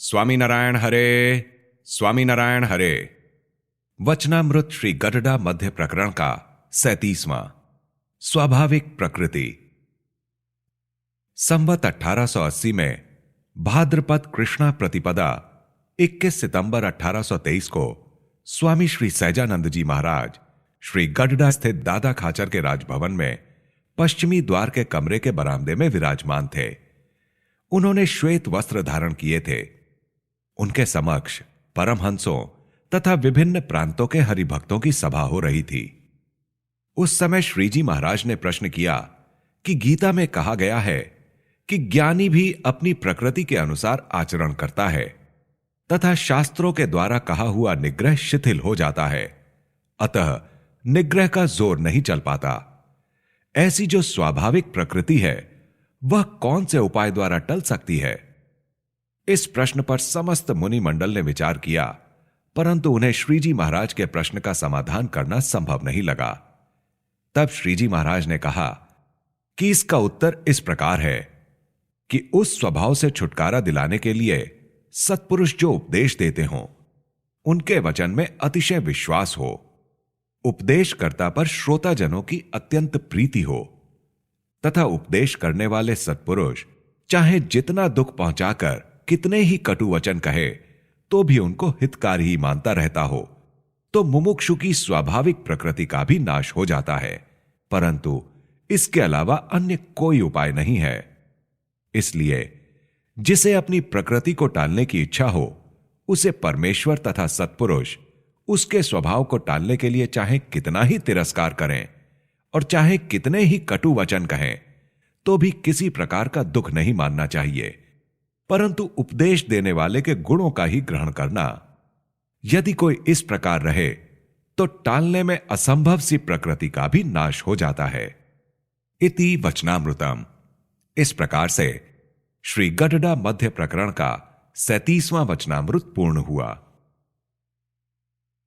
स्वामीनारायण हरे, स्वामीनारायण हरे। वचनामृत श्री गडडा मध्य प्रकरण का 37वां। स्वाभाविक प्रकृति। संवत 1880 में भाद्रपद कृष्णा प्रतिपदा 21 सितंबर 1823 को स्वामी श्री सहजानंद जी महाराज श्री गडडा स्थित दादा खाचर के राजभवन में पश्चिमी द्वार के कमरे के बरामदे में विराजमान थे। उन्होंने श्वेत वस्त्र धारण किए थे। उनके समक्ष परमहंसों तथा विभिन्न प्रांतों के हरिभक्तों की सभा हो रही थी। उस समय श्रीजी महाराज ने प्रश्न किया कि गीता में कहा गया है कि ज्ञानी भी अपनी प्रकृति के अनुसार आचरण करता है तथा शास्त्रों के द्वारा कहा हुआ निग्रह शिथिल हो जाता है, अतः निग्रह का जोर नहीं चल पाता। ऐसी जो स्वाभाविक प्रकृति है वह कौन से उपाय द्वारा टल सकती है? इस प्रश्न पर समस्त मुनि मंडल ने विचार किया, परंतु उन्हें श्रीजी महाराज के प्रश्न का समाधान करना संभव नहीं लगा। तब श्रीजी महाराज ने कहा कि इसका उत्तर इस प्रकार है कि उस स्वभाव से छुटकारा दिलाने के लिए सत्पुरुष जो उपदेश देते हों, उनके वचन में अतिशय विश्वास हो, उपदेशकर्ता पर श्रोताजनों की अत्यंत प्रीति हो तथा उपदेश करने वाले सत्पुरुष चाहे जितना दुख पहुंचाकर कितने ही कटु वचन कहे तो भी उनको हितकारी ही मानता रहता हो, तो मुमुक्षु की स्वाभाविक प्रकृति का भी नाश हो जाता है, परंतु इसके अलावा अन्य कोई उपाय नहीं है। इसलिए जिसे अपनी प्रकृति को टालने की इच्छा हो, उसे परमेश्वर तथा सत्पुरुष उसके स्वभाव को टालने के लिए चाहे कितना ही तिरस्कार करें और चाहे कितने ही कटु वचन कहें तो भी किसी प्रकार का दुख नहीं मानना चाहिए, परंतु उपदेश देने वाले के गुणों का ही ग्रहण करना। यदि कोई इस प्रकार रहे तो टालने में असंभव सी प्रकृति का भी नाश हो जाता है। इति वचनामृतम। इस प्रकार से श्री गडडा मध्य प्रकरण का 37वां वचनामृत पूर्ण हुआ।